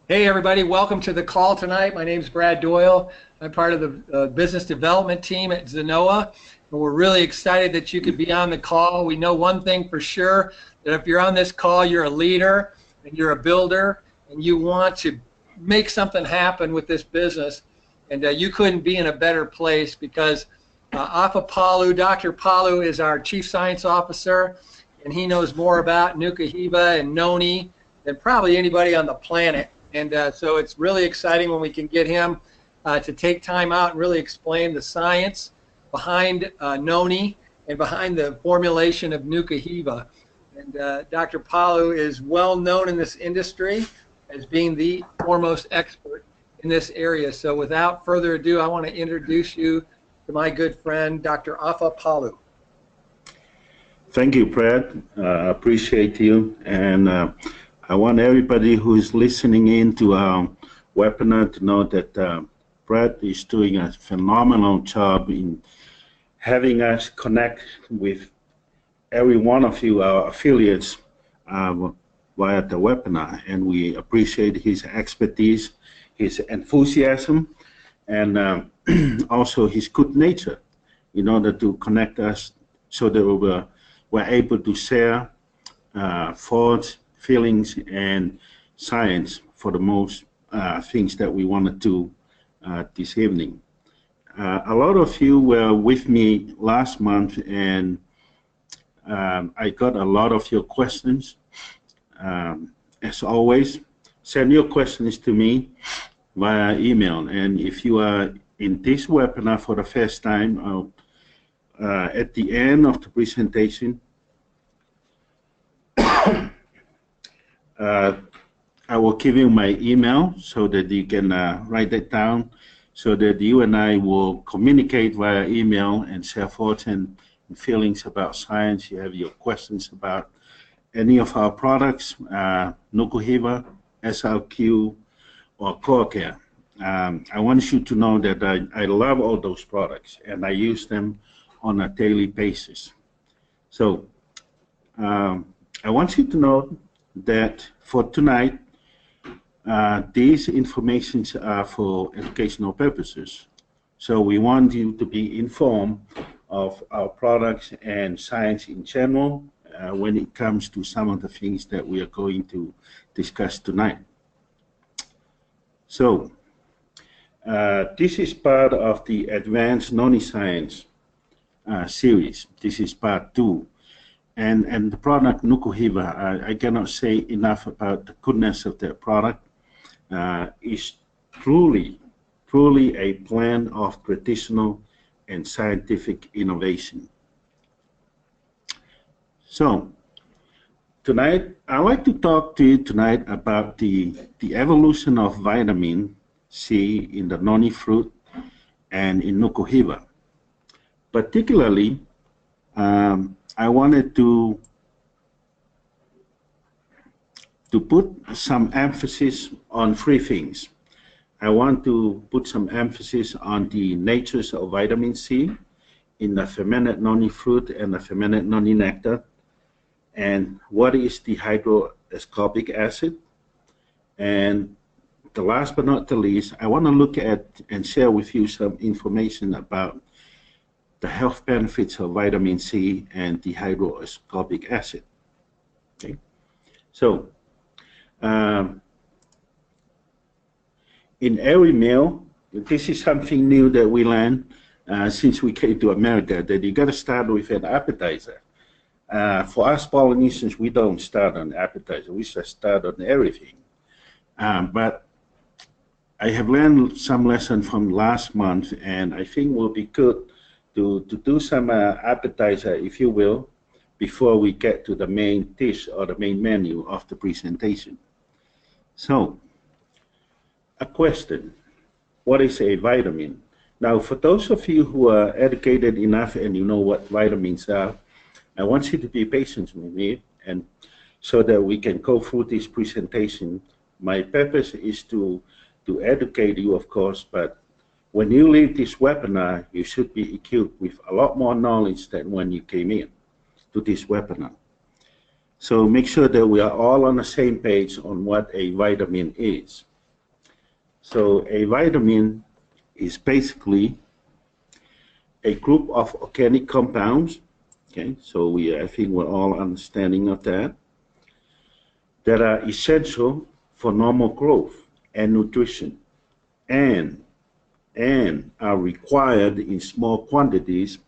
Hey everybody, welcome to the call tonight. My name is Brad Doyle. I'm part of the business development team at Zenoa, and we're really excited that you could be on the call. We know one thing for sure, that if you're on this call, you're a leader and you're a builder and you want to make something happen with this business, and you couldn't be in a better place because Afa+Palu, Dr. Palu is our Chief Science Officer, and he knows more about Nuku+Hiva and Noni than probably anybody on the planet. And so it's really exciting when we can get him to take time out and really explain the science behind Noni and behind the formulation of Nuku+Hiva. And Dr. Palu is well known in this industry as being the foremost expert in this area. So without further ado, I want to introduce you to my good friend, Dr. Afa+Palu. Thank you, Brad. I appreciate you. And I want everybody who is listening in to our webinar to know that Brad is doing a phenomenal job in having us connect with every one of you, our affiliates, via the webinar. And we appreciate his expertise, his enthusiasm, and also his good nature in order to connect us so that we're able to share thoughts, feelings, and science for the most things that we want to do this evening. A lot of you were with me last month, and I got a lot of your questions. As always, send your questions to me via email. And if you are in this webinar for the first time, at the end of the presentation, I will give you my email so that you can write that down, so that you and I will communicate via email and share thoughts and feelings about science. You have your questions about any of our products, Nuku+Hiva, SRQ, or CoreCare. I want you to know that I love all those products and I use them on a daily basis. So I want you to know that for tonight, these informations are for educational purposes. So we want you to be informed of our products and science in general when it comes to some of the things that we are going to discuss tonight. So this is part of the Advance+Noni+Science series. This is part 2. And the product Nuku+Hiva, I cannot say enough about the goodness of that product. It's truly a blend of traditional and scientific innovation. So tonight, I'd like to talk to you tonight about the evolution of vitamin C in the noni fruit and in Nuku+Hiva. Particularly, I wanted to put some emphasis on 3 things. I want to put some emphasis on the natures of vitamin C in the fermented noni fruit and the fermented noni nectar, and what is the hydroascorbic acid. And the last but not the least, I want to look at and share with you some information about the health benefits of vitamin C and the hydroascorbic acid. Okay, so in every meal, this is something new that we learned since we came to America, that you got to start with an appetizer. For us Polynesians, we don't start on appetizer, we just start on everything. But I have learned some lessons from last month, and I think will be good to do some appetizer, if you will, before we get to the main dish or the main menu of the presentation. So, a question: what is a vitamin? Now, for those of you who are educated enough and you know what vitamins are, I want you to be patient with me, and so that we can go through this presentation. My purpose is to educate you, of course, but when you leave this webinar, you should be equipped with a lot more knowledge than when you came in to this webinar. So make sure that we are all on the same page on what a vitamin is. So a vitamin is basically a group of organic compounds, okay, so I think we're all understanding of that, that are essential for normal growth and nutrition, and are required in small quantities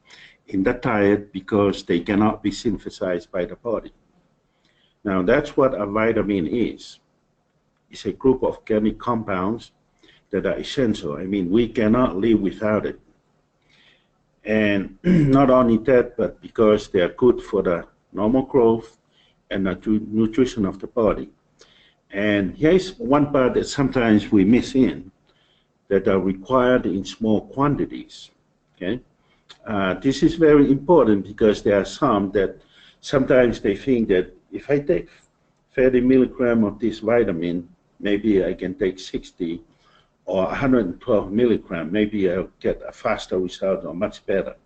in the diet because they cannot be synthesized by the body. Now that's what a vitamin is. It's a group of organic compounds that are essential. I mean, we cannot live without it. And not only that, but because they are good for the normal growth and the nutrition of the body. And here's one part that sometimes we miss in, that are required in small quantities, okay? This is very important because there are some that sometimes they think that if I take 30 milligrams of this vitamin, maybe I can take 60 or 112 milligrams, maybe I'll get a faster result or much better.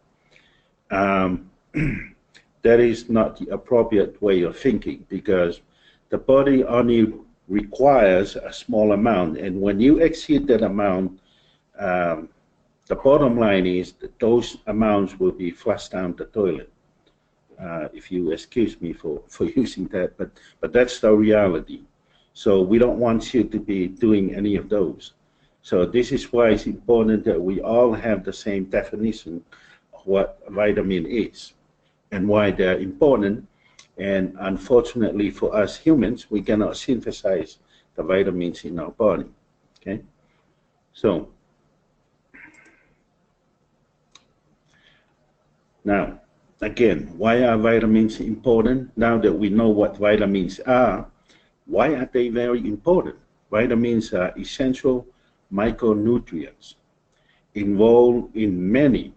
That is not the appropriate way of thinking, because the body only requires a small amount, and when you exceed that amount, the bottom line is that those amounts will be flushed down the toilet. If you excuse me for using that, but that's the reality. So we don't want you to be doing any of those. So this is why it's important that we all have the same definition of what a vitamin is and why they're important. And unfortunately for us humans, we cannot synthesize the vitamins in our body, okay? So now, again, why are vitamins important? Now that we know what vitamins are, why are they very important? Vitamins are essential micronutrients involved in many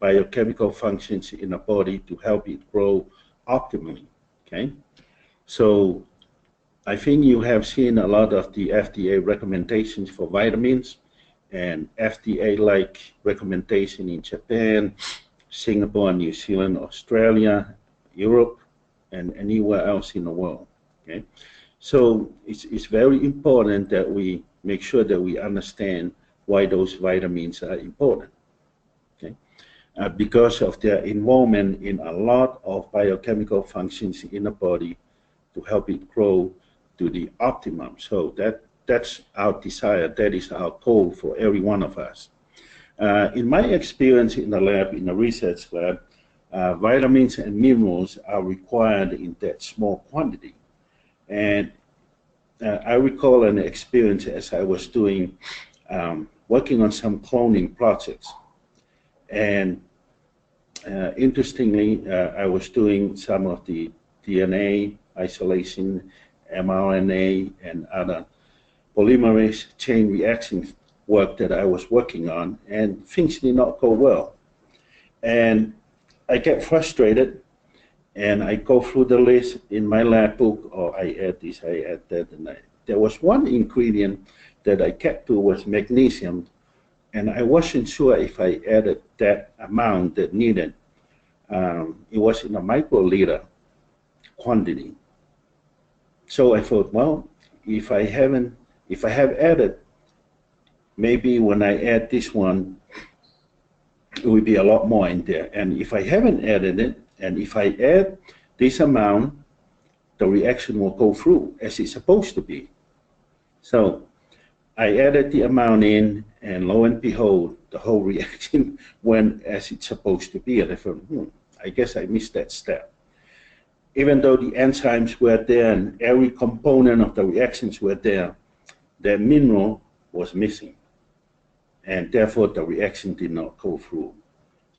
biochemical functions in the body to help it grow optimally, okay? So I think you have seen a lot of the FDA recommendations for vitamins, and FDA-like recommendation in Japan, Singapore, New Zealand, Australia, Europe, and anywhere else in the world, okay? So it's very important that we make sure that we understand why those vitamins are important, okay? Because of their involvement in a lot of biochemical functions in the body to help it grow to the optimum. So that's our desire, that is our goal for every one of us. In my experience in the lab, in the research lab, vitamins and minerals are required in that small quantity. And I recall an experience as I was doing, working on some cloning projects. And interestingly, I was doing some of the DNA isolation, mRNA, and other polymerase chain reaction work that I was working on, and things did not go well. And I get frustrated, and I go through the list in my lab book, or I add this, I add that, and there was one ingredient that I kept to was magnesium, and I wasn't sure if I added that amount that needed. It was in a microliter quantity. So I thought, well, if I have added, maybe when I add this one, it will be a lot more in there. And if I haven't added it, and if I add this amount, the reaction will go through as it's supposed to be. So I added the amount in, and lo and behold, the whole reaction went as it's supposed to be. And I thought, I guess I missed that step. Even though the enzymes were there and every component of the reactions were there, the mineral was missing. And therefore, the reaction did not go through.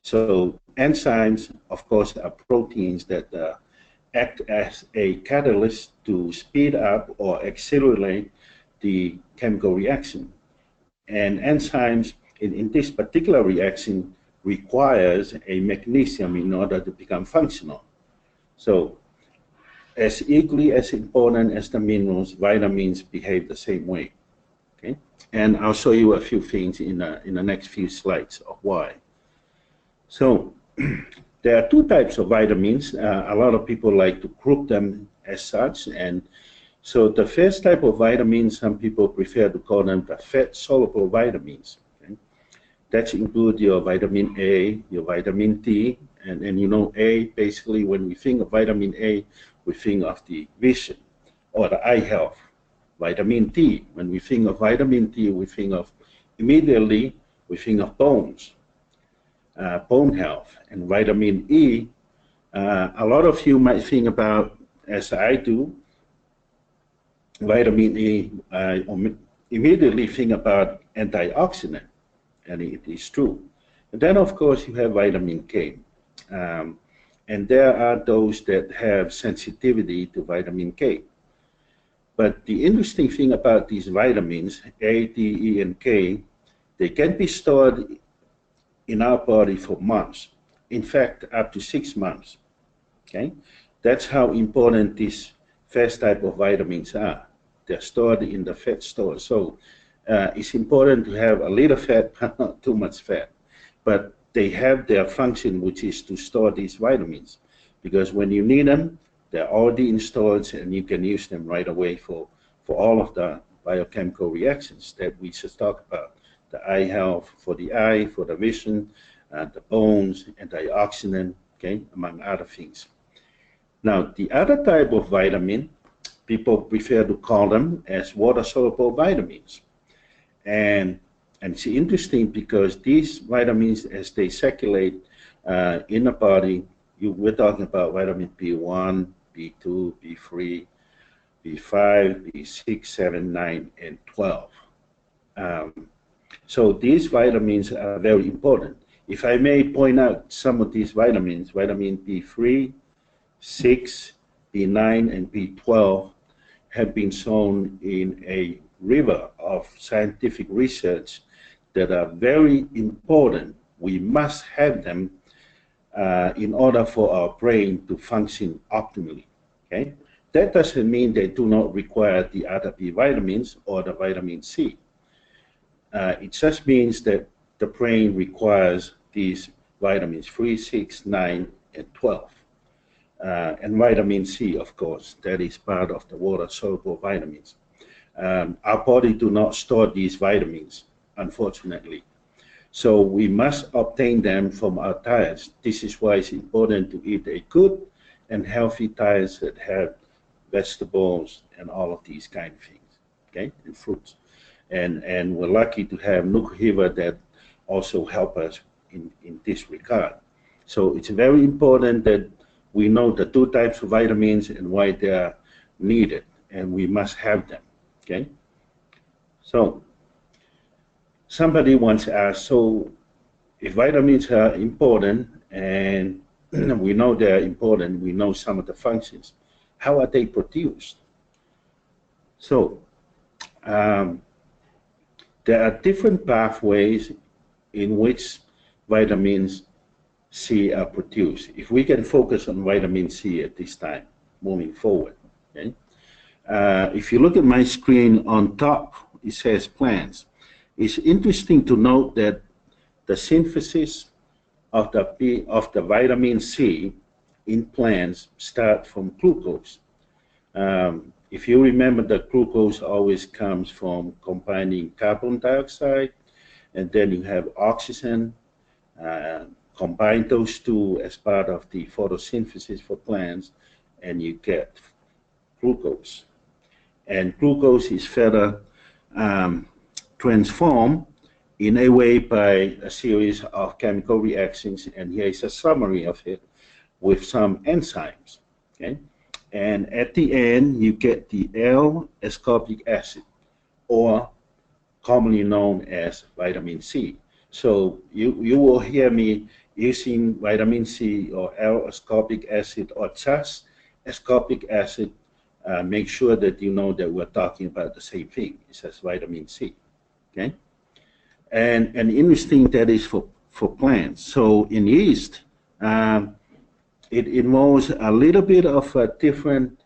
So enzymes, of course, are proteins that act as a catalyst to speed up or accelerate the chemical reaction. And enzymes in this particular reaction requires a magnesium in order to become functional. So as equally as important as the minerals, vitamins behave the same way. Okay? And I'll show you a few things in the next few slides of why. So there are two types of vitamins. A lot of people like to group them as such, and So the first type of vitamins, some people prefer to call them the fat-soluble vitamins. Okay? That includes your vitamin A, your vitamin D, and you know A, basically when we think of vitamin A, we think of the vision or the eye health. Vitamin D, when we think of vitamin D, we think of immediately, we think of bones, bone health. And vitamin E, a lot of you might think about, as I do, vitamin E, immediately think about antioxidant, and it is true. And then, of course, you have vitamin K. And there are those that have sensitivity to vitamin K. But the interesting thing about these vitamins, A, D, E, and K, they can be stored in our body for months. In fact, up to 6 months. Okay? That's how important these first type of vitamins are. They're stored in the fat stores. So it's important to have a little fat, but not too much fat. But they have their function, which is to store these vitamins. Because when you need them, they're already installed and you can use them right away for all of the biochemical reactions that we just talked about. The eye health, for the eye, for the vision, the bones, antioxidant, okay, among other things. Now, the other type of vitamin, people prefer to call them as water-soluble vitamins. And it's interesting because these vitamins, as they circulate in the body, we're talking about vitamin B1, B2, B3, B5, B6, 7, 9, and 12. So these vitamins are very important. If I may point out some of these vitamins, vitamin B3, 6, B9, and B12 have been shown in a river of scientific research that are very important. We must have them in order for our brain to function optimally. Okay? That doesn't mean they do not require the other B vitamins or the vitamin C. It just means that the brain requires these vitamins 3, 6, 9, and 12. And vitamin C, of course, that is part of the water-soluble vitamins. Our body do not store these vitamins, unfortunately. So we must obtain them from our diets. This is why it's important to eat a good and healthy diet that have vegetables and all of these kind of things, okay, and fruits. And we're lucky to have Nuku+Hiva that also help us in this regard. So it's very important that we know the two types of vitamins and why they are needed, and we must have them, okay? So somebody once asked, so if vitamins are important and we know they're important, we know some of the functions, how are they produced? So there are different pathways in which vitamins C are produced. If we can focus on vitamin C at this time, moving forward. Okay? If you look at my screen on top, it says plants. It's interesting to note that the synthesis of the vitamin C in plants start from glucose. If you remember that glucose always comes from combining carbon dioxide, and then you have oxygen, combine those two as part of the photosynthesis for plants, and you get glucose. And glucose is further transformed in a way by a series of chemical reactions, and here is a summary of it with some enzymes. Okay? And at the end, you get the L-ascorbic acid, or commonly known as vitamin C. So you will hear me using vitamin C or L-ascorbic acid or just ascorbic acid. Make sure that you know that we're talking about the same thing. It says vitamin C. Okay? And interesting that is for plants. So in yeast, it involves a little bit of different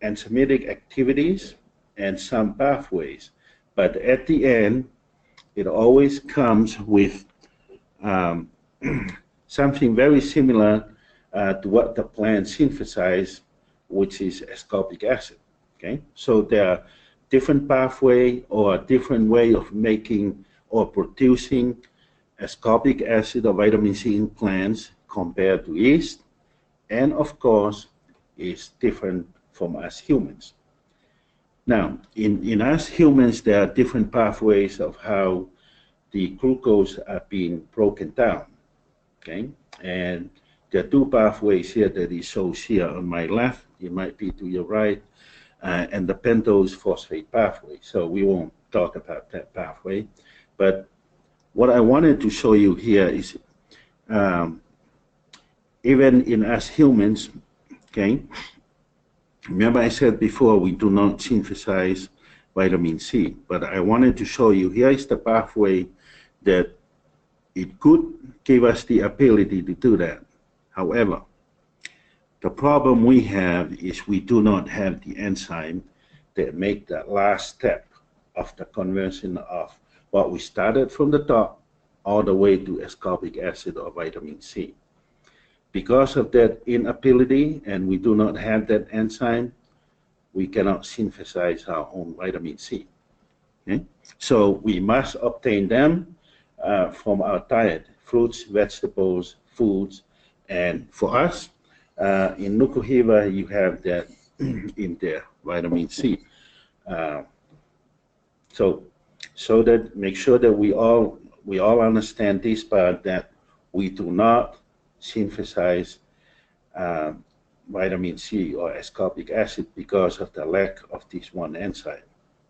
enzymatic activities and some pathways. But at the end, it always comes with something very similar to what the plant synthesizes, which is ascorbic acid. Okay, so there are different pathway or a different way of making or producing ascorbic acid or vitamin C in plants compared to yeast, and of course, is different from us humans. Now, in us humans, there are different pathways of how the glucose are being broken down, okay? And there are two pathways here that it shows here on my left, it might be to your right, and the pentose phosphate pathway. So we won't talk about that pathway, but what I wanted to show you here is even in us humans, okay, remember I said before we do not synthesize vitamin C, but I wanted to show you here is the pathway that it could give us the ability to do that. However, the problem we have is we do not have the enzyme that make that last step of the conversion of what we started from the top all the way to ascorbic acid or vitamin C. Because of that inability, and we do not have that enzyme, we cannot synthesize our own vitamin C. Okay? So we must obtain them from our diet, fruits, vegetables, foods, and for us, in Nuku+Hiva, you have that in there, vitamin C. So that make sure that we all understand this part, that we do not synthesize vitamin C or ascorbic acid because of the lack of this one enzyme.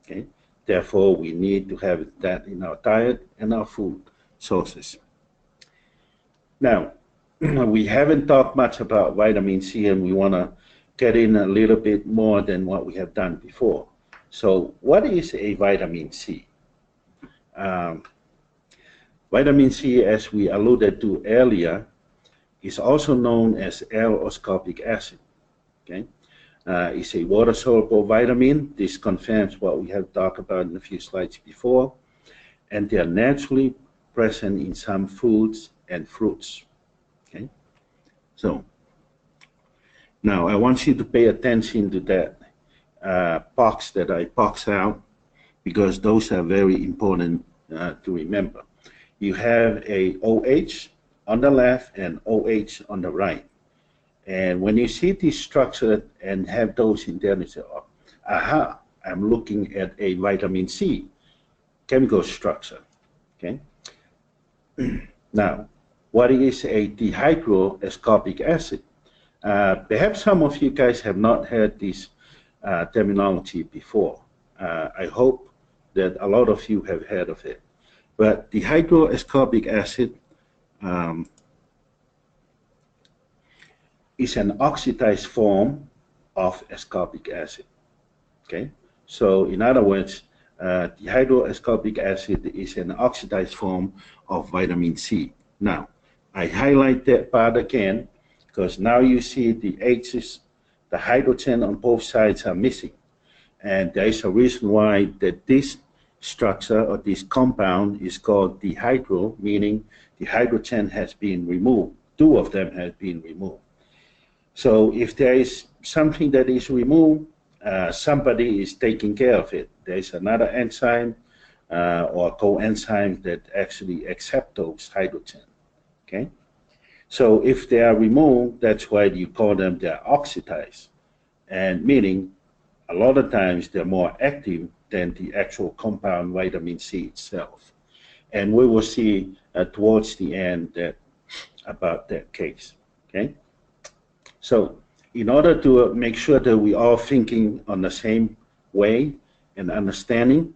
Okay, therefore we need to have that in our diet and our food sources. Now, we haven't talked much about vitamin C, and we want to get in a little bit more than what we have done before. So what is a vitamin C? Vitamin C, as we alluded to earlier, is also known as L-ascorbic acid. Okay, it's a water-soluble vitamin. This confirms what we have talked about in a few slides before, and they are naturally present in some foods and fruits. Okay, so now I want you to pay attention to that box that I boxed out, because those are very important to remember. You have a OH on the left and OH on the right. And when you see this structure and have those in there, you say, oh, aha, I'm looking at a vitamin C chemical structure. Okay. Now, what is a dihydroascorbic acid? Perhaps some of you guys have not heard this terminology before. I hope that a lot of you have heard of it. But dihydroascorbic acid is an oxidized form of ascorbic acid. Okay, so in other words, dihydroascorbic acid is an oxidized form of vitamin C. Now, I highlight that part again because now you see the H's, the hydrogen on both sides are missing, and there is a reason why that this structure or this compound is called dihydro, meaning the hydrogen has been removed. Two of them have been removed. So if there is something that is removed, somebody is taking care of it. There is another enzyme or coenzyme that actually accept those hydrogen. Okay, so if they are removed, that's why you call them they're oxidized, and meaning a lot of times they're more active than the actual compound vitamin C itself. And we will see towards the end that about that case. Okay, so in order to make sure that we are thinking on the same way and understanding,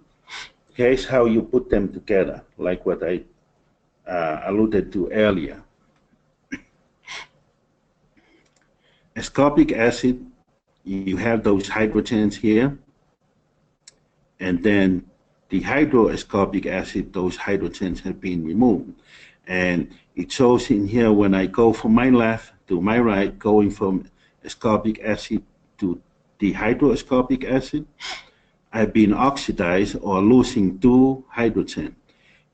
here's how you put them together, like what I alluded to earlier. Ascorbic acid, you have those hydrogens here, and then the dihydroascorbic acid, those hydrogens have been removed. And it shows in here when I go from my left to my right, going from ascorbic acid to dihydroascorbic acid, I've been oxidized or losing 2 hydrogen.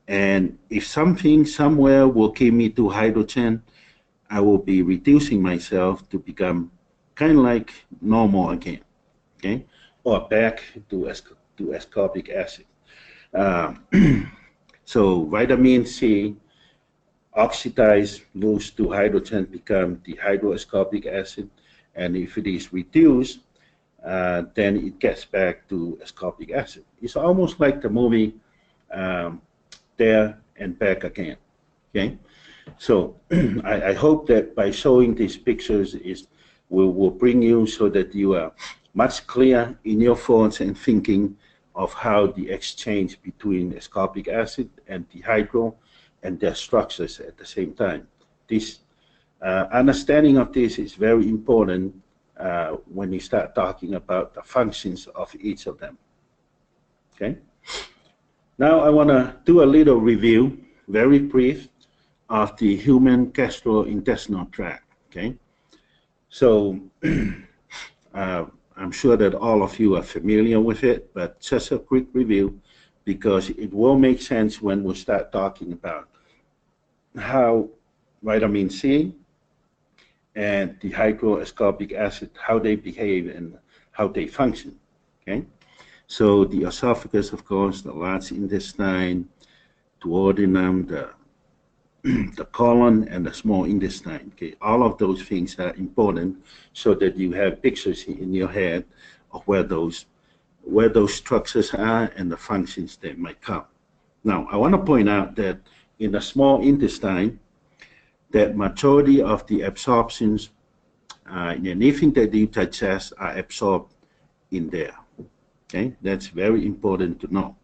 And if something somewhere will give me 2 hydrogen, I will be reducing myself to become kind of like normal again. Okay, or back to ascorbic acid. Uh, so vitamin C oxidize, lose to hydrogen, become dihydroascorbic acid, and if it is reduced, then it gets back to ascorbic acid. It's almost like the movie There and Back Again. Okay, so I hope that by showing these pictures will bring you so that you are much clearer in your thoughts and thinking of how the exchange between ascorbic acid and dihydro and their structures at the same time. This understanding of this is very important when you start talking about the functions of each of them. Okay. Now I want to do a little review, very brief, of the human gastrointestinal tract. Okay. So I'm sure that all of you are familiar with it, but just a quick review because it will make sense when we start talking about how vitamin C and dihydroascorbic acid, how they behave and how they function. Okay, so the esophagus, of course, the large intestine, duodenum, the colon, and the small intestine. Okay, all of those things are important so that you have pictures in your head of where those structures are and the functions that might come. Now, I want to point out that in the small intestine, that majority of the absorptions in anything that you digest are absorbed in there. Okay, that's very important to know.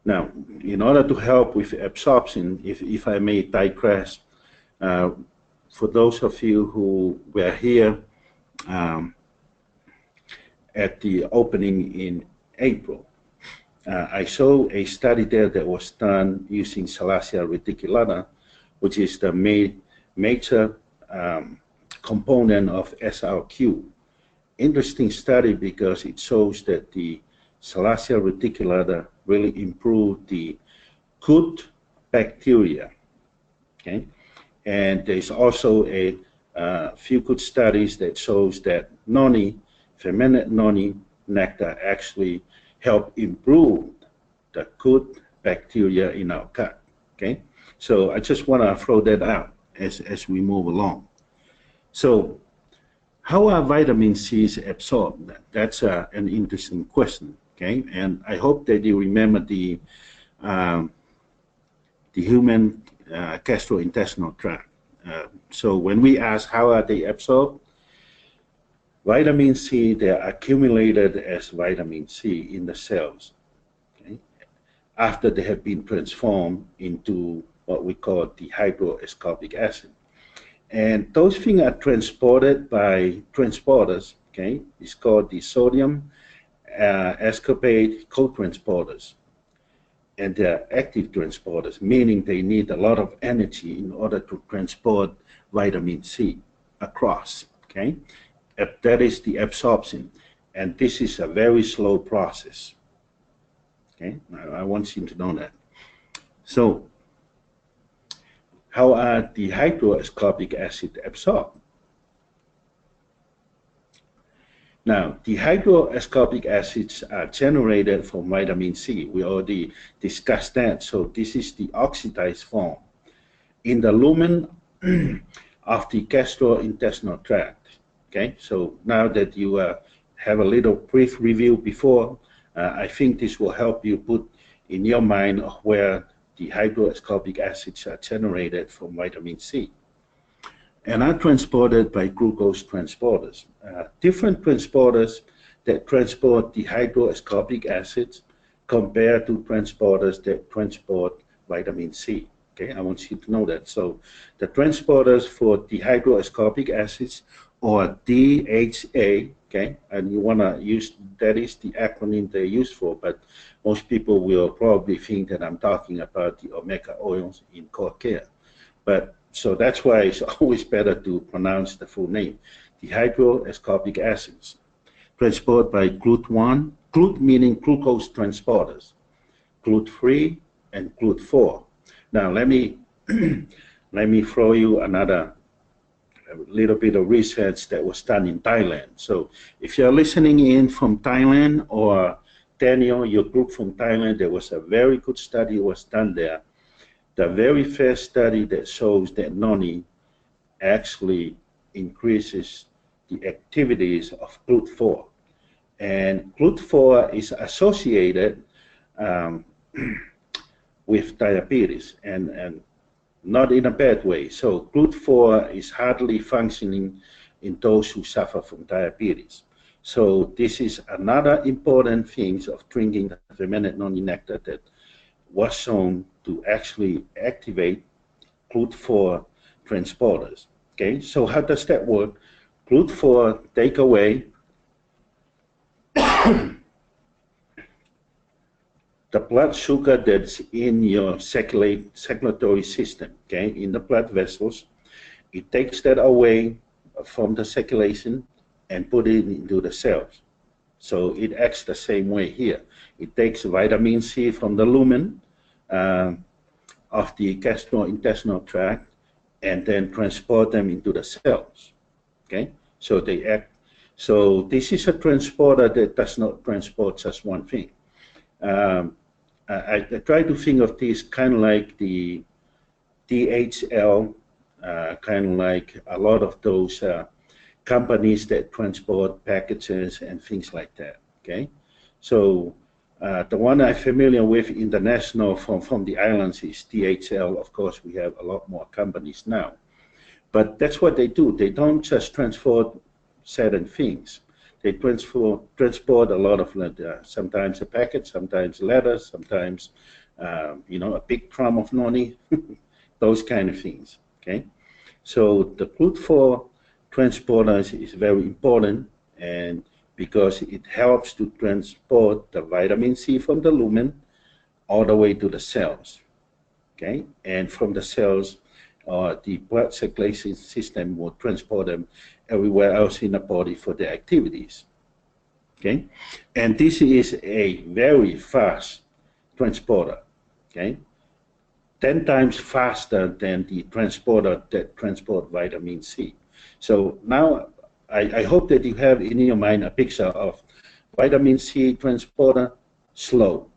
Now, in order to help with absorption, if I may digress, for those of you who were here at the opening in April, I saw a study there that was done using Salacia reticulata, which is the major component of SRQ. Interesting study because it shows that the Salacia reticulata really improved the good bacteria. Okay, and there's also a few good studies that shows that noni, fermented noni nectar actually help improve the good bacteria in our gut. Okay, so I just want to throw that out as we move along. So how are vitamin C's absorbed? That's an interesting question. Okay, and I hope that you remember the human gastrointestinal tract. So when we ask how are they absorbed, vitamin C, they're accumulated as vitamin C in the cells, okay, after they have been transformed into what we call dihydroascorbic acid. And those things are transported by transporters, okay? It's called the sodium ascorbate co-transporters. And they're active transporters, meaning they need a lot of energy in order to transport vitamin C across, okay? That is the absorption. And this is a very slow process, okay? I want you to know that. So, how are dihydroascorbic acid absorbed? Now, dihydroascorbic acids are generated from vitamin C. We already discussed that. So this is the oxidized form in the lumen of the gastrointestinal tract. Okay, so now that you have a little brief review before, I think this will help you put in your mind where dihydroascorbic acids are generated from vitamin C and are transported by glucose transporters. Different transporters that transport dihydroascorbic acids compared to transporters that transport vitamin C. Okay, I want you to know that. So the transporters for dihydroascorbic acids, or DHA, okay, and you want to use, that is the acronym they use for, but most people will probably think that I'm talking about the omega oils in core care. But so that's why it's always better to pronounce the full name. Dihydroascorbic acids transported by GLUT1, GLUT meaning glucose transporters, GLUT3 and GLUT4. Now let me throw you another a little bit of research that was done in Thailand. So if you're listening in from Thailand, or Daniel, your group from Thailand, there was a very good study was done there. The very first study that shows that noni actually increases the activities of GLUT4. And GLUT4 is associated with diabetes, and not in a bad way. So GLUT4 is hardly functioning in those who suffer from diabetes. So this is another important thing of drinking the fermented noni nectar that was shown to actually activate GLUT4 transporters. Okay, so how does that work? GLUT4 take away the blood sugar that's in your circulatory system, okay, in the blood vessels. It takes that away from the circulation and put it into the cells. So it acts the same way here. It takes vitamin C from the lumen of the gastrointestinal tract and then transport them into the cells. Okay, so they act. So this is a transporter that does not transport just one thing. I try to think of this kind of like the DHL, kind of like a lot of those companies that transport packages and things like that. Okay, so the one I'm familiar with international from the islands is DHL. Of course, we have a lot more companies now, but that's what they do. They don't just transport certain things. They transport a lot of, sometimes a packet, sometimes letters, sometimes you know, a big drum of noni, those kind of things. Okay, so the GLUT4 transporters is very important, and because it helps to transport the vitamin C from the lumen all the way to the cells. Okay, and from the cells, the blood circulation system will transport them everywhere else in the body for their activities. Okay, and this is a very fast transporter. Okay, 10 times faster than the transporter that transport vitamin C. So now I hope that you have in your mind a picture of vitamin C transporter, slow.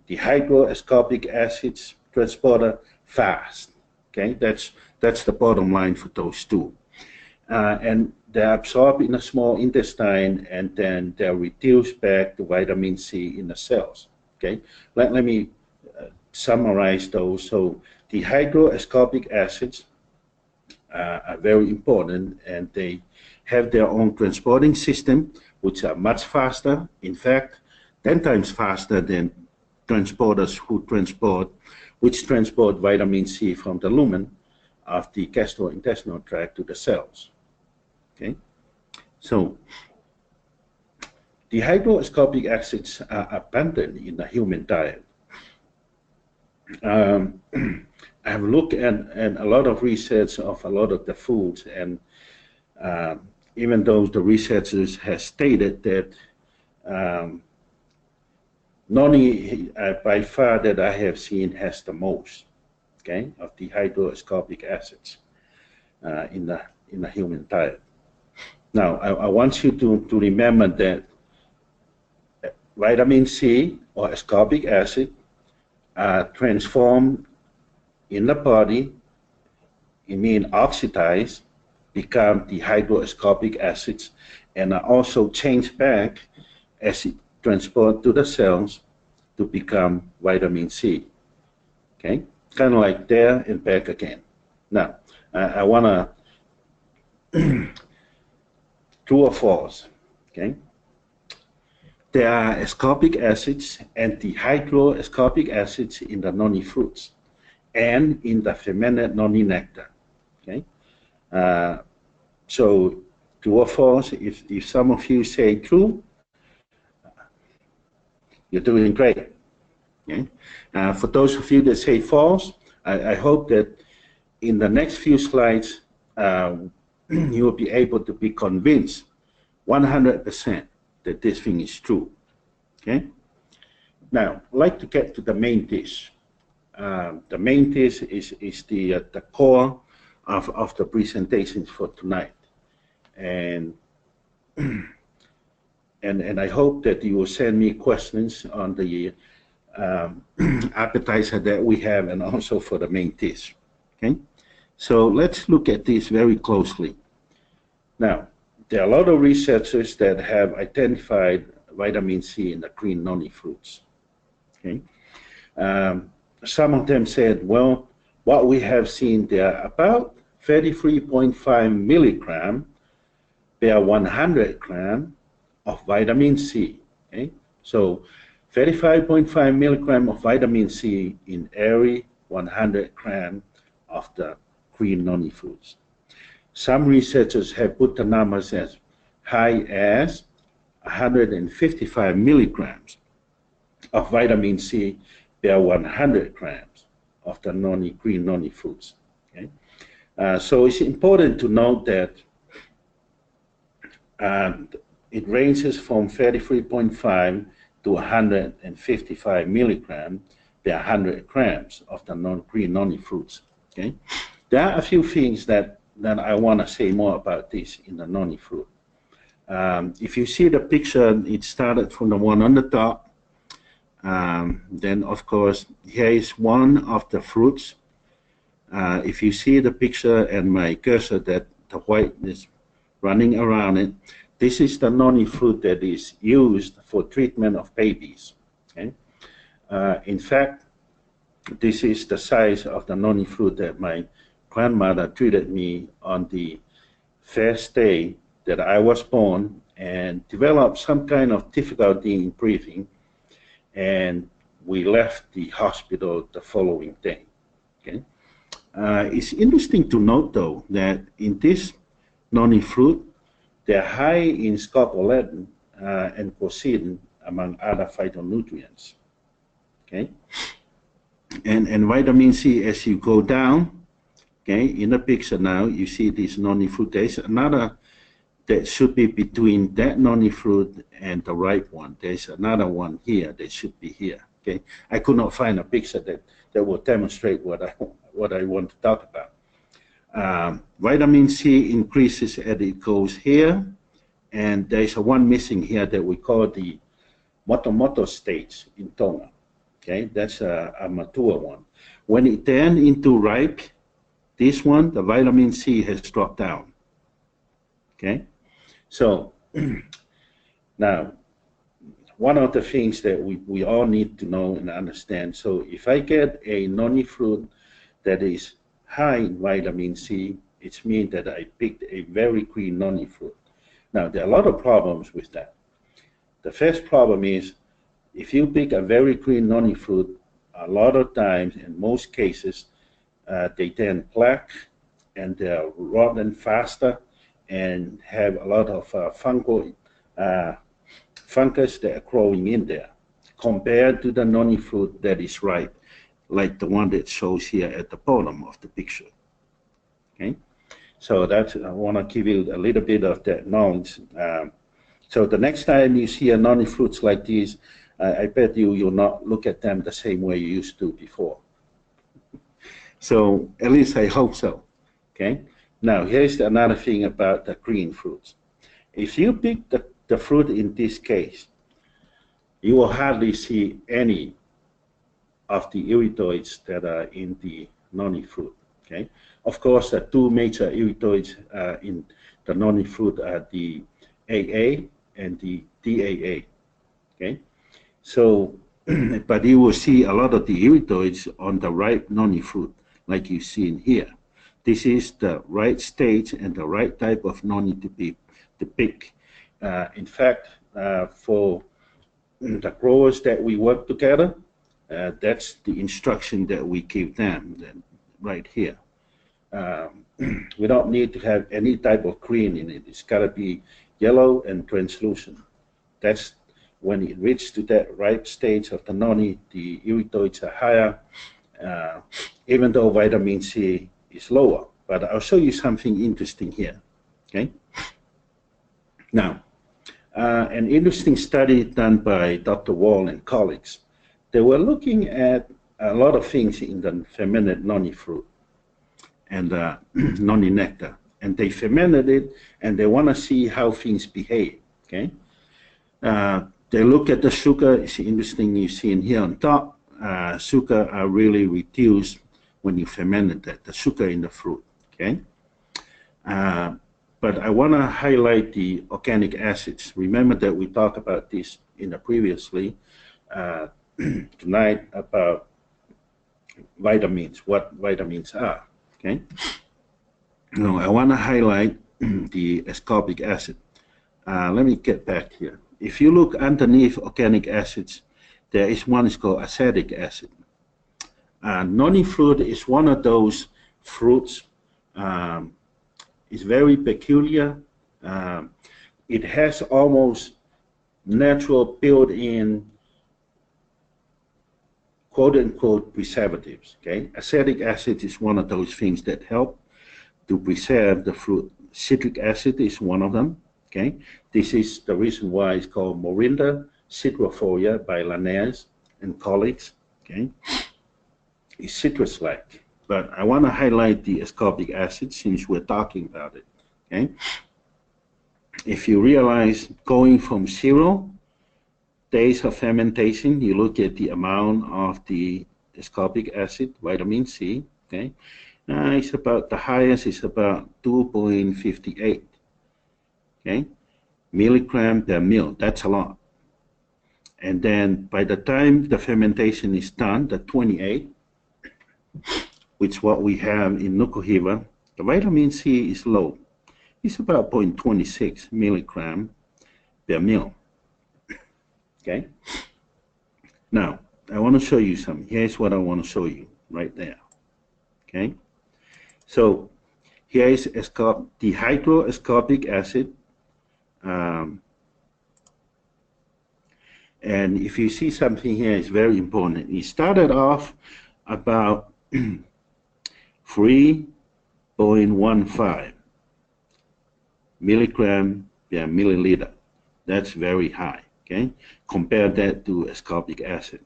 The hygroascorbic acids transporter, fast. Okay, that's the bottom line for those two. And they're absorbed in the small intestine, and then they're reduced back to vitamin C in the cells. Okay, let me summarize those. So the hygroascorbic acids are very important, and they have their own transporting system, which are much faster, in fact, 10 times faster than transporters which transport vitamin C from the lumen of the gastrointestinal tract to the cells. Okay, so the hygroascorbic acids are abundant in the human diet. I have looked at a lot of research of a lot of the foods, and even though the researchers have stated that noni by far that I have seen has the most, okay, of the hygroascorbic acids in the human diet. Now I want you to remember that vitamin C or ascorbic acid are transformed in the body, it means oxidized, become the hygroascorbic acids, and are also changed back as it transport to the cells to become vitamin C. Okay, kind of like there and back again. Now, I want to true or false. Okay, there are ascorbic acids and the hygroascorbic acids in the noni fruits and in the fermented noni nectar. Okay, so true or false? If some of you say true, you're doing great. Okay? For those of you that say false, I hope that in the next few slides you will be able to be convinced 100% that this thing is true. Okay. Now, I'd like to get to the main dish. The main dish is the core of the presentations for tonight. And and I hope that you will send me questions on the appetizer that we have and also for the main dish. Okay, so let's look at this very closely. Now, there are a lot of researchers that have identified vitamin C in the green noni fruits. Okay, some of them said, well, what we have seen there about 33.5 milligram per 100 gram of vitamin C. Okay, so 35.5 milligram of vitamin C in every 100 gram of the green noni fruits. Some researchers have put the numbers as high as 155 milligrams of vitamin C per 100 grams of the green noni fruits. Okay? So it's important to note that it ranges from 33.5 to 155 milligrams per 100 grams of the green noni fruits. Okay? There are a few things that I want to say more about this in the noni fruit. If you see the picture, it started from the one on the top. Then, of course, here is one of the fruits. If you see the picture and my cursor, that the white is running around it, this is the noni fruit that is used for treatment of babies. Okay? In fact, this is the size of the noni fruit that my grandmother treated me on the first day that I was born and developed some kind of difficulty in breathing, and we left the hospital the following day. Okay? It's interesting to note, though, that in this noni fruit, they're high in scopolamine and quercetin, among other phytonutrients. Okay? And vitamin C, as you go down, okay, in the picture now, you see this noni fruit. There's another that should be between that noni fruit and the ripe one. There's another one here that should be here. Okay, I could not find a picture that will demonstrate what I want to talk about. Vitamin C increases as it goes here, and there's a one missing here that we call the motomoto stage in Tonga. Okay, that's a mature one. When it turns into ripe, this one, the vitamin C has dropped down. Okay, so now one of the things that we all need to know and understand. So if I get a noni fruit that is high in vitamin C, it means that I picked a very green noni fruit. Now, there are a lot of problems with that. The first problem is, if you pick a very green noni fruit, a lot of times, in most cases, they turn black and they're rotten faster and have a lot of fungus that are growing in there, compared to the noni fruit that is ripe, like the one that shows here at the bottom of the picture. Okay, so that's, I want to give you a little bit of that knowledge. So the next time you see a noni fruits like these, I bet you'll not look at them the same way you used to before. So at least I hope so. Okay. Now here's another thing about the green fruits. If you pick the fruit in this case, you will hardly see any of the iridoids that are in the noni fruit. Okay. Of course, the two major iridoids in the noni fruit are the AA and the DAA. Okay. So, but you will see a lot of the iridoids on the ripe noni fruit, like you see in here. This is the right stage and the right type of noni to pick. In fact, for the growers that we work together, that's the instruction that we give them right here. We don't need to have any type of green in it. It's got to be yellow and translucent. That's when it reaches to that ripe stage of the noni, the iridoids are higher, even though vitamin C is lower. But I'll show you something interesting here. Okay. Now, an interesting study done by Dr. Wall and colleagues. They were looking at a lot of things in the fermented noni fruit. and noni nectar. And they fermented it, and they want to see how things behave. Okay. They look at the sugar. It's interesting. You see in here on top, sugar are really reduced when you fermented it, the sugar in the fruit. Okay. But I want to highlight the organic acids. Remember that we talked about this in the previously tonight about vitamins, what vitamins are. Okay. Now I want to highlight the ascorbic acid. Let me get back here. If you look underneath organic acids, there is one is called acetic acid. Noni fruit is one of those fruits. It's very peculiar. It has almost natural built-in quote-unquote preservatives. Okay, acetic acid is one of those things that help to preserve the fruit. Citric acid is one of them. Okay, this is the reason why it's called Morinda citrifolia by Linnaeus and colleagues. Okay, it's citrus-like, but I want to highlight the ascorbic acid since we're talking about it. Okay, if you realize going from 0 days of fermentation, you look at the amount of the ascorbic acid, vitamin C. Okay, it's about the highest is about 2.58. Okay, milligram per mil. That's a lot. And then by the time the fermentation is done, the 28, which what we have in Nuku+Hiva, the vitamin C is low. It's about 0.26 milligram per mil. Okay. Now I want to show you something. Here's what I want to show you right there. Okay. So here is dihydroascorbic acid. And if you see something here, it's very important. It started off about 3.15 milligram per milliliter. That's very high. Okay, compare that to ascorbic acid.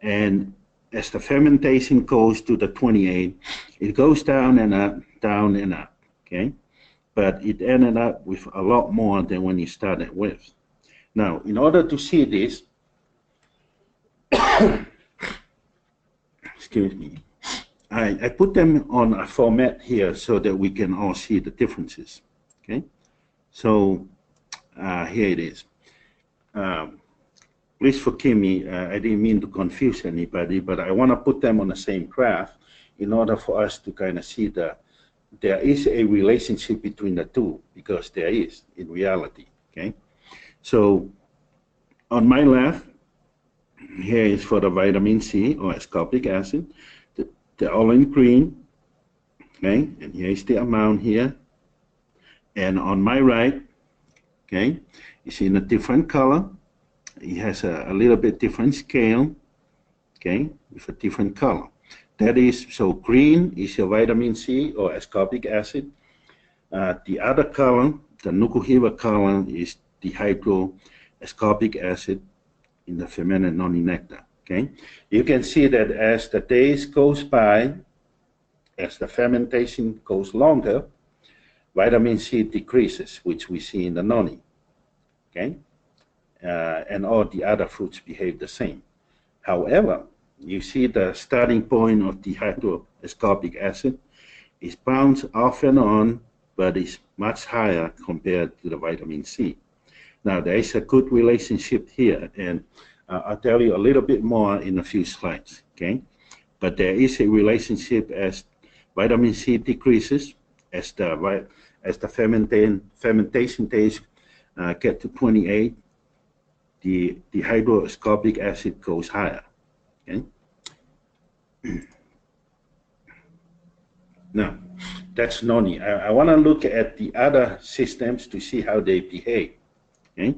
And as the fermentation goes to the 28, it goes down and up, down and up. Okay, but it ended up with a lot more than when you started with. Now, in order to see this, excuse me, I put them on a format here so that we can all see the differences. Okay, so here it is. Please forgive me, I didn't mean to confuse anybody, but I want to put them on the same graph in order for us to kind of see there is a relationship between the two, because there is in reality. Okay, so on my left, here is for the vitamin C or ascorbic acid, the orange green. Okay, and here is the amount here. And on my right, okay, it's in a different color. It has a little bit different scale, okay, with a different color. That is, so green is your vitamin C or ascorbic acid. The other color, the Nuku+Hiva color, is dihydroascorbic acid in the fermented noni nectar. Okay, you can see that as the days goes by, as the fermentation goes longer, vitamin C decreases, which we see in the noni. Okay, and all the other fruits behave the same. However, you see the starting point of dihydroascorbic acid is bounced off and on, but is much higher compared to the vitamin C. Now, there is a good relationship here, and I'll tell you a little bit more in a few slides, okay? But there is a relationship as vitamin C decreases, as the fermentation days get to 28, the dihydroascorbic acid goes higher, okay? Now, that's noni. I want to look at the other systems to see how they behave, okay?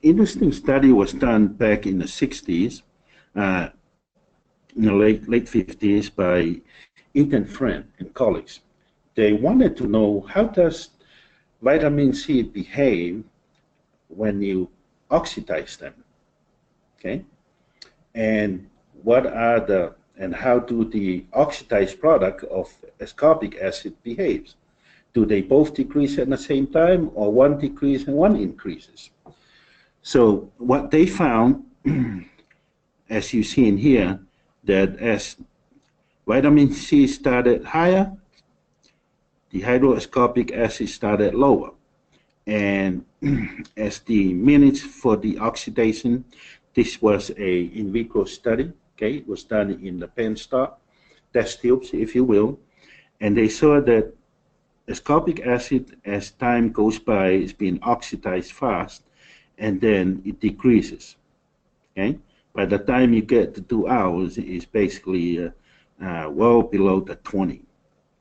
Interesting study was done back in the 60s, in the late 50s by Ethan Friend and colleagues. They wanted to know how does vitamin C behave when you oxidize them, okay? And what are the and how do the oxidized product of ascorbic acid behaves. Do they both decrease at the same time, or one decreases and one increases? So what they found, as you see in here, that as vitamin C started higher, the hydroascorbic acid started lower. And as the minutes for the oxidation, this was a in vitro study, okay? It was done in the penstock test tubes, if you will. And they saw that ascorbic acid, as time goes by, is being oxidized fast, and then it decreases, okay? By the time you get to 2 hours, it's basically well below the 20,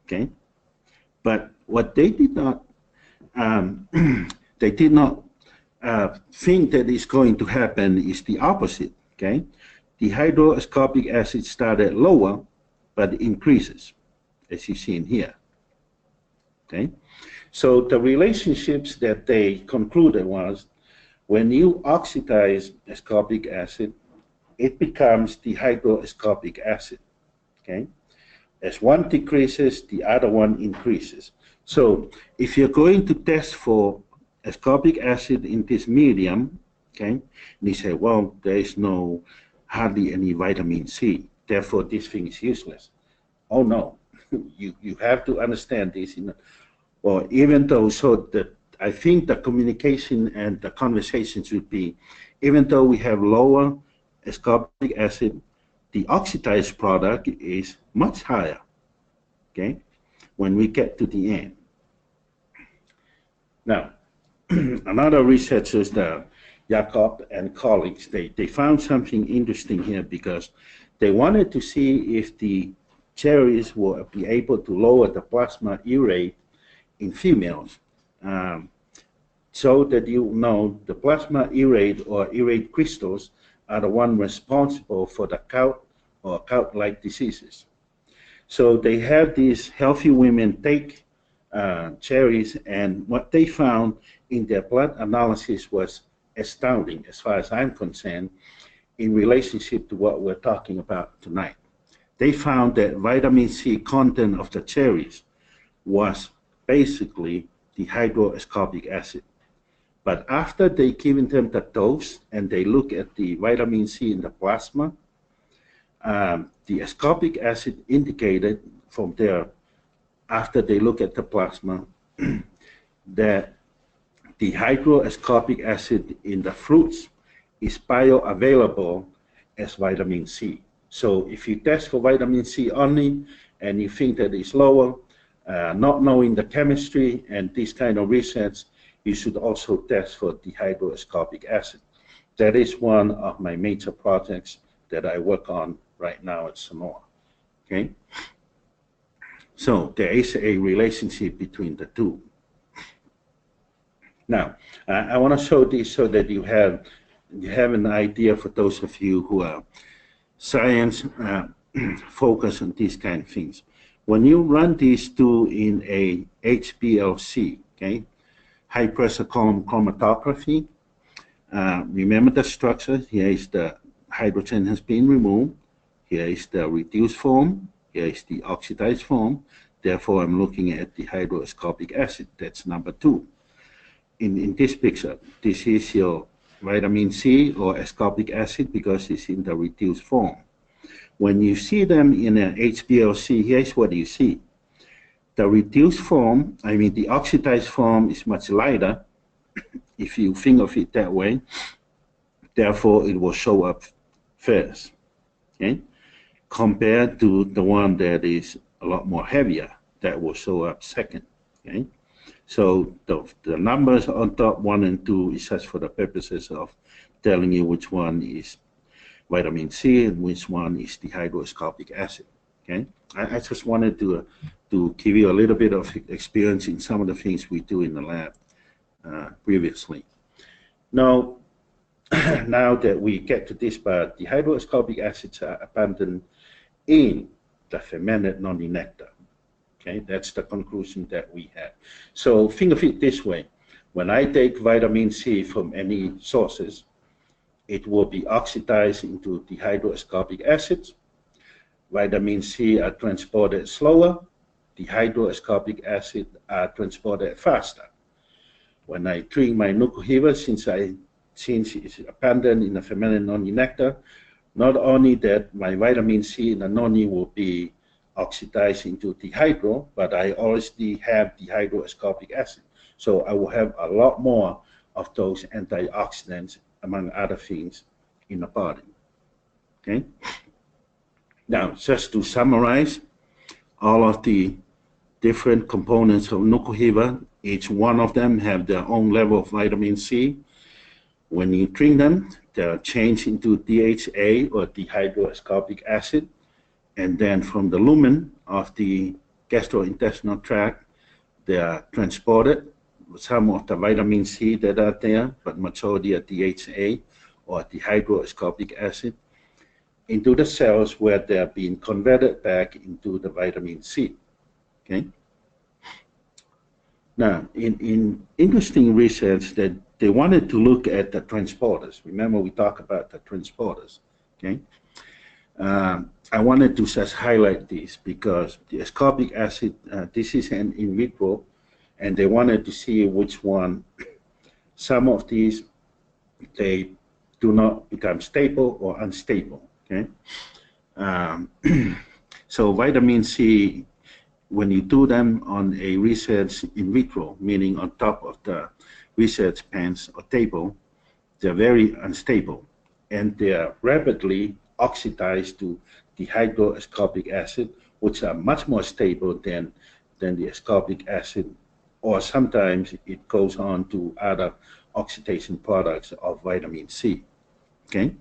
okay? But what they did not they did not think that is going to happen is the opposite, okay? The hydroascorbic acid started lower, but increases, as you see in here, okay? So the relationships that they concluded was, when you oxidize ascorbic acid, it becomes the hydroascorbic acid, okay? As one decreases, the other one increases. So if you're going to test for ascorbic acid in this medium, okay, and you say, well, there is hardly any vitamin C, therefore this thing is useless. Oh no, you have to understand this. Well, even though, so that I think the communication and the conversation should be, even though we have lower ascorbic acid, the oxidized product is much higher, okay, when we get to the end. Now, another researchers, Jacob and colleagues, they found something interesting here, because they wanted to see if the cherries will be able to lower the plasma urate in females. So that you know the plasma urate or urate crystals are the one responsible for the gout or gout-like diseases. So they have these healthy women take cherries, and what they found in their blood analysis was astounding, as far as I'm concerned, in relationship to what we're talking about tonight. They found that vitamin C content of the cherries was basically the hydroascorbic acid. But after they given them the dose and they look at the vitamin C in the plasma, the ascorbic acid indicated from there, after they look at the plasma, that the hydroascorbic acid in the fruits is bioavailable as vitamin C. So if you test for vitamin C only and you think that it's lower, not knowing the chemistry and this kind of research, you should also test for the hydroascorbic acid. That is one of my major projects that I work on right now at Samoa, okay? So there is a relationship between the two. Now, I want to show this so that you have an idea, for those of you who are science focused on these kind of things. When you run these two in a HPLC, okay, high pressure column chromatography, remember the structure. Here is the hydrogen has been removed. Here is the reduced form. Here is the oxidized form. Therefore, I'm looking at the hydroascorbic acid. That's number 2. In this picture, this is your vitamin C or ascorbic acid because it's in the reduced form. When you see them in an HPLC, here's what you see. The reduced form, I mean the oxidized form, is much lighter, if you think of it that way. Therefore, it will show up first, okay? Compared to the one that is a lot more heavier, that will show up second, okay? So the numbers on top 1 and 2 is just for the purposes of telling you which one is vitamin C and which one is the hydroascorbic acid, okay? I just wanted to give you a little bit of experience in some of the things we do in the lab previously. Now, now that we get to this part, the hydroascorbic acids are abundant in the fermented noni nectar. Okay, that's the conclusion that we have. So think of it this way. When I take vitamin C from any sources, it will be oxidized into the hydroascorbic acids. vitamin C are transported slower, the hydroascorbic acid are transported faster. When I drink my Nuku+Hiva, since it's abundant in the feminine noni nectar, not only that my vitamin C in the noni will be oxidized into dehydro, but I already have the hydroascorbic acid. So I will have a lot more of those antioxidants, among other things, in the body. Okay. Now, just to summarize, all of the different components of Nuku+Hiva, each one of them have their own level of vitamin C. When you drink them, they're changed into DHA, or dehydroascorbic acid, and then from the lumen of the gastrointestinal tract, they are transported, some of the vitamin C that are there, but majority are DHA, or dehydroascorbic acid, into the cells where they are being converted back into the vitamin C. Okay. Now, in interesting research that they wanted to look at the transporters. Remember, we talked about the transporters. Okay. I wanted to just highlight this because the ascorbic acid, this is an in vitro, and they wanted to see which one. Some of these, they do not become stable or unstable. Okay. So vitamin C, when you do them on a research in vitro, meaning on top of the research pans or table, they're very unstable, and they are rapidly oxidized to dehydroascorbic acid, which are much more stable than the ascorbic acid, or sometimes it goes on to other oxidation products of vitamin C. Okay.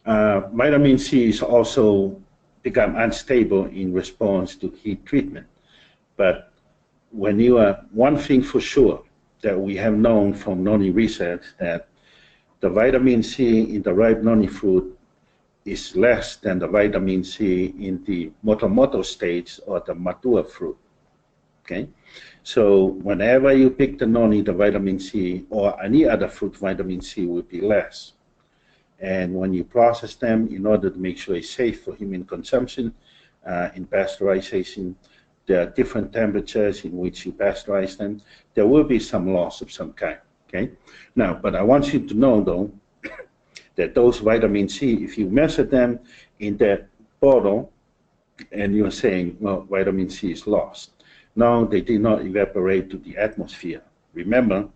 Vitamin C is also become unstable in response to heat treatment. But when you are, one thing for sure that we have known from noni research, that the vitamin C in the ripe noni fruit is less than the vitamin C in the motomoto stage or the mature fruit. Okay, so whenever you pick the noni, the vitamin C or any other fruit, vitamin C will be less. And when you process them, in order to make sure it's safe for human consumption, in pasteurization, there are different temperatures in which you pasteurize them. There will be some loss of some kind. Okay. Now, but I want you to know, though, that those vitamin C, if you measure them in that bottle, and you're saying, well, vitamin C is lost. No, they did not evaporate to the atmosphere. Remember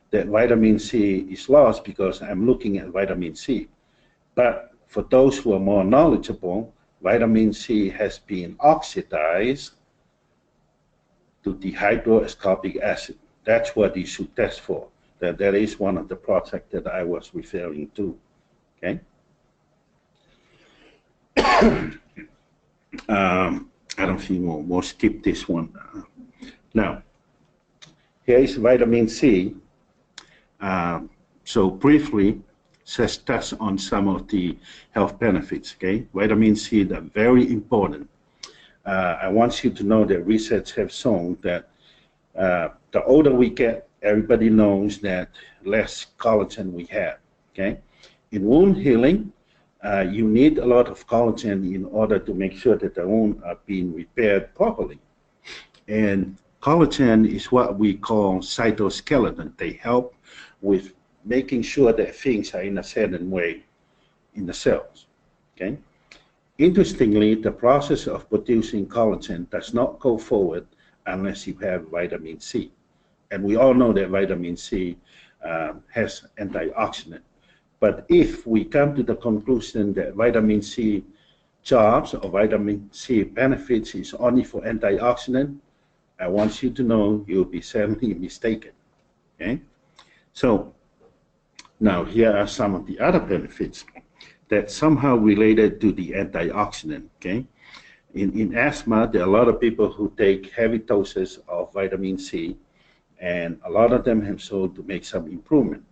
that vitamin C is lost because I'm looking at vitamin C. But for those who are more knowledgeable, vitamin C has been oxidized to dehydroascorbic acid. That's what you should test for. That is one of the projects that I was referring to. Okay. I don't think we'll skip this one. Now, here is vitamin C. So briefly, just touch on some of the health benefits. Okay, vitamin C is very important. I want you to know that research have shown that the older we get, everybody knows that less collagen we have. Okay, in wound healing, you need a lot of collagen in order to make sure that the wound are being repaired properly. And collagen is what we call cytoskeleton. They help with making sure that things are in a certain way in the cells. Okay. Interestingly, the process of producing collagen does not go forward unless you have vitamin C. And we all know that vitamin C has antioxidant. But if we come to the conclusion that vitamin C jobs or vitamin C benefits is only for antioxidant, I want you to know you'll be sadly mistaken. Okay? So now here are some of the other benefits that somehow related to the antioxidant. Okay? In asthma, there are a lot of people who take heavy doses of vitamin C, and a lot of them have shown to make some improvement,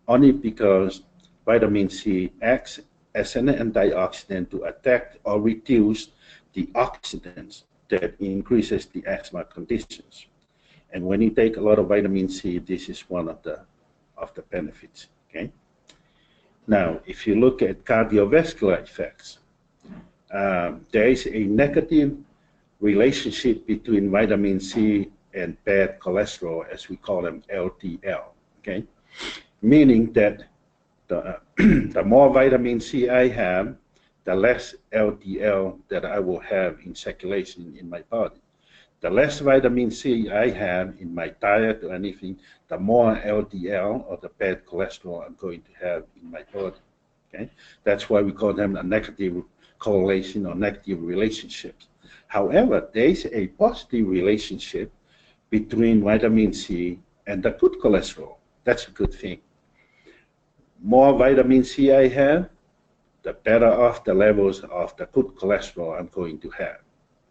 only because vitamin C acts as an antioxidant to attack or reduce the oxidants that increases the asthma conditions. And when you take a lot of vitamin C, this is one of the benefits. Okay. Now, if you look at cardiovascular effects, there is a negative relationship between vitamin C and bad cholesterol, as we call them LDL, okay? Meaning that the more vitamin C I have, the less LDL that I will have in circulation in my body. The less vitamin C I have in my diet or anything, the more LDL or the bad cholesterol I'm going to have in my body. Okay, that's why we call them a negative correlation or negative relationships. However, there is a positive relationship between vitamin C and the good cholesterol. That's a good thing. More vitamin C I have, the better off the levels of the good cholesterol I'm going to have.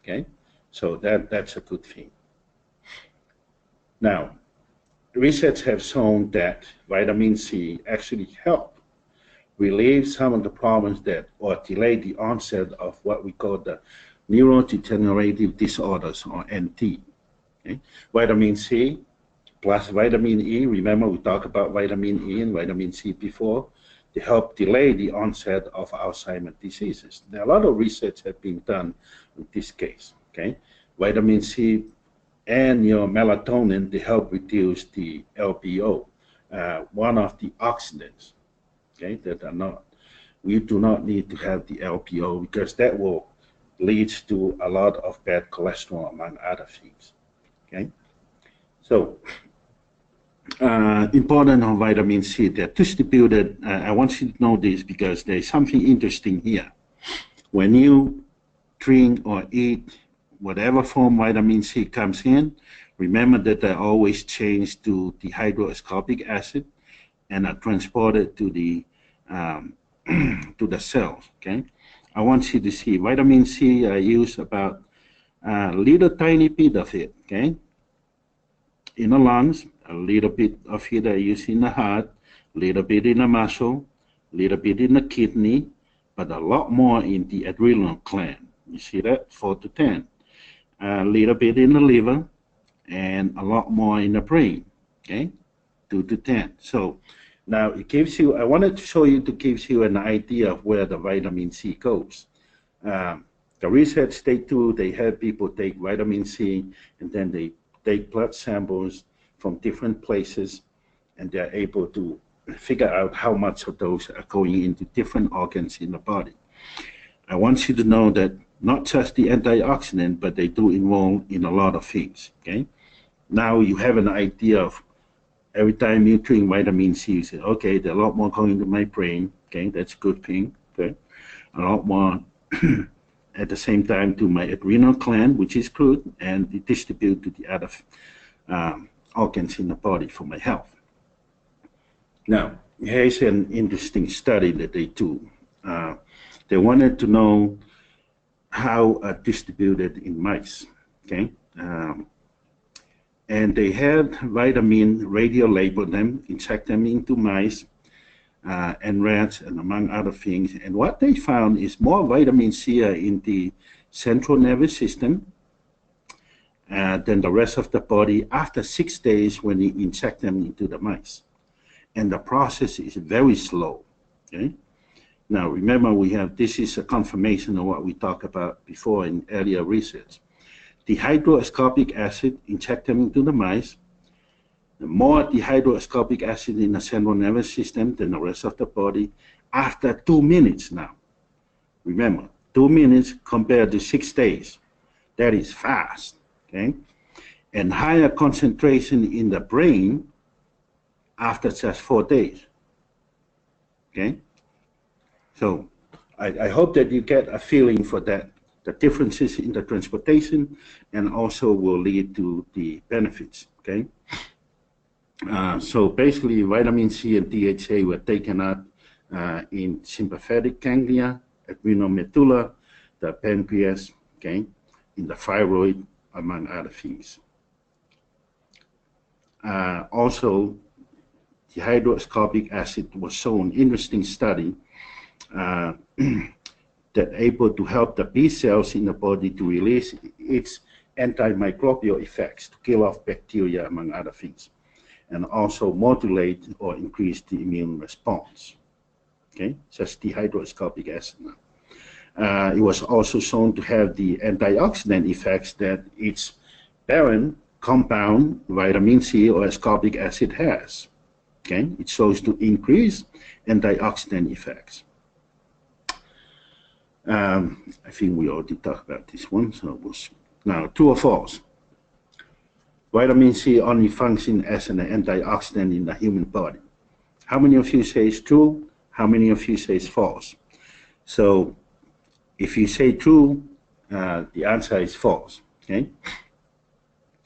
Okay, so that's a good thing. Now, research have shown that vitamin C actually help relieve some of the problems that or delay the onset of what we call the neurodegenerative disorders or NT. Okay? Vitamin C plus vitamin E, remember we talked about vitamin E and vitamin C before, to help delay the onset of Alzheimer's diseases. There are a lot of research have been done in this case. Okay? Vitamin C and your melatonin to help reduce the LPO, one of the oxidants. Okay, that are not, we do not need to have the LPO because that will lead to a lot of bad cholesterol among other things. Okay, so important on vitamin C, they're distributed. I want you to know this because there's something interesting here. When you drink or eat whatever form vitamin C comes in, remember that they always change to the hydroascorbic acid and are transported to the to the cells. Okay, I want you to see vitamin C. I use about a little tiny bit of it. Okay, in the lungs, a little bit of it I use in the heart, a little bit in the muscle, a little bit in the kidney, but a lot more in the adrenal gland. You see that? 4 to 10. A little bit in the liver, and a lot more in the brain. Okay, 2 to 10. So now it gives you, I wanted to show you to give you an idea of where the vitamin C goes. The research they do, they have people take vitamin C and then they take blood samples from different places and they're able to figure out how much of those are going into different organs in the body. I want you to know that not just the antioxidant, but they do involve in a lot of things. Okay, now you have an idea of every time you drink vitamin C, you say, okay, there's a lot more going to my brain. Okay, that's a good thing. Okay, a lot more at the same time to my adrenal gland, which is good, and it distribute to the other organs in the body for my health. Now, here's an interesting study that they do. They wanted to know how distributed in mice. Okay. And they had vitamin radio label them, inject them into mice and rats, and among other things. And what they found is more vitamin C in the central nervous system than the rest of the body after 6 days when you inject them into the mice. And the process is very slow. Okay. Now remember, we have, this is a confirmation of what we talked about before in earlier research. The hydroascorbic acid, inject them into the mice. The more the hydroascorbic acid in the central nervous system than the rest of the body after 2 minutes now. Remember, 2 minutes compared to 6 days. That is fast, okay? And higher concentration in the brain after just 4 days, okay? So I hope that you get a feeling for that. The differences in the transportation and also will lead to the benefits, okay? So basically vitamin C and DHA were taken up in sympathetic ganglia, adrenal medulla, the pancreas, okay, in the thyroid, among other things. Also, the hydroascorbic acid was shown, interesting study, that able to help the B cells in the body to release its antimicrobial effects to kill off bacteria, among other things, and also modulate or increase the immune response. okay, such dihydroascorbic acid. It was also shown to have the antioxidant effects that its parent compound, vitamin C or ascorbic acid, has. Okay, it shows to increase antioxidant effects. I think we already talked about this one, so now true or false? Vitamin C only functions as an antioxidant in the human body. How many of you say it's true? How many of you say it's false? So if you say true, the answer is false. Okay.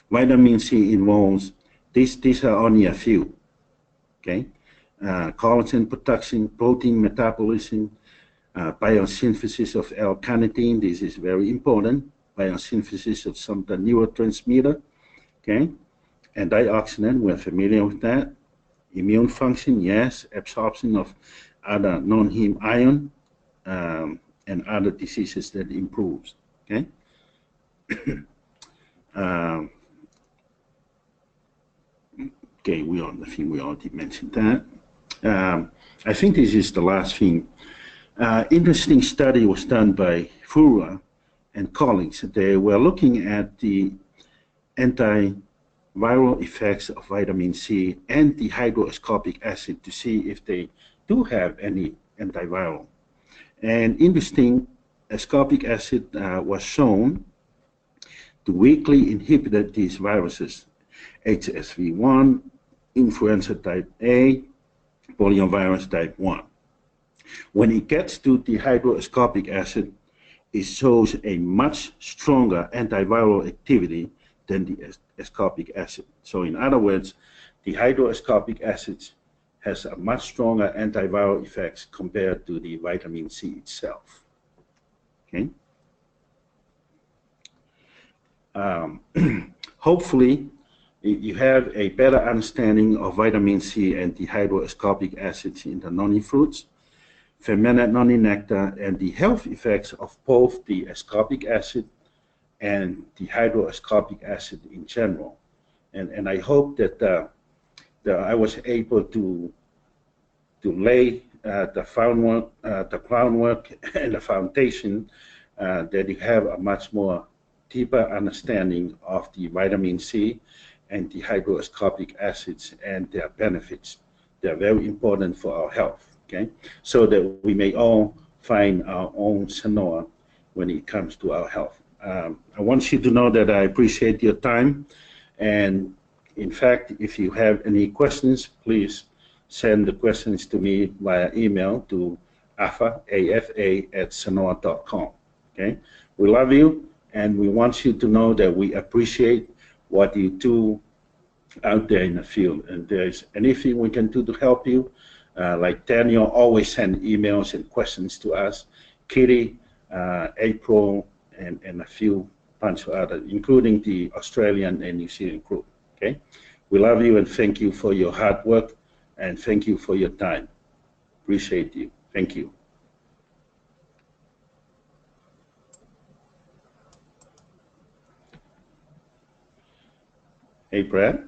Vitamin C involves these are only a few. Okay. Collagen production, protein metabolism, biosynthesis of L-carnitine. This is very important. Biosynthesis of some of the neurotransmitter. Okay. Antioxidant, we're familiar with that. Immune function, yes. Absorption of other non-heme ion and other diseases that improves. Okay. Okay, I think we already mentioned that. I think this is the last thing. Interesting study was done by Fura and colleagues. They were looking at the antiviral effects of vitamin C and the hydroascorbic acid to see if they do have any antiviral. And interesting, ascorbic acid was shown to weakly inhibit these viruses, HSV1, influenza type A, poliovirus type 1. When it gets to the hydroascorbic acid, it shows a much stronger antiviral activity than the ascorbic acid. So in other words, the hydroascorbic acid has a much stronger antiviral effects compared to the vitamin C itself. Okay. Hopefully, you have a better understanding of vitamin C and the hydroascorbic acids in the noni fruits, fermented noni nectar, and the health effects of both the ascorbic acid and the hydroascorbic acid in general. And I hope that, that I was able to lay the groundwork and the foundation that you have a much more deeper understanding of the vitamin C and the hydroascorbic acids and their benefits. They're very important for our health, okay? So that we may all find our own Sanoa when it comes to our health. I want you to know that I appreciate your time. And in fact, if you have any questions, please send the questions to me via email to afa@sanoa.com, okay? We love you. And we want you to know that we appreciate what you do out there in the field. And if there's anything we can do to help you, like Daniel always send emails and questions to us, Kitty, April, and a few bunch of others, including the Australian and New Zealand group. Okay, we love you and thank you for your hard work and thank you for your time. Appreciate you. Thank you. Hey, Brad.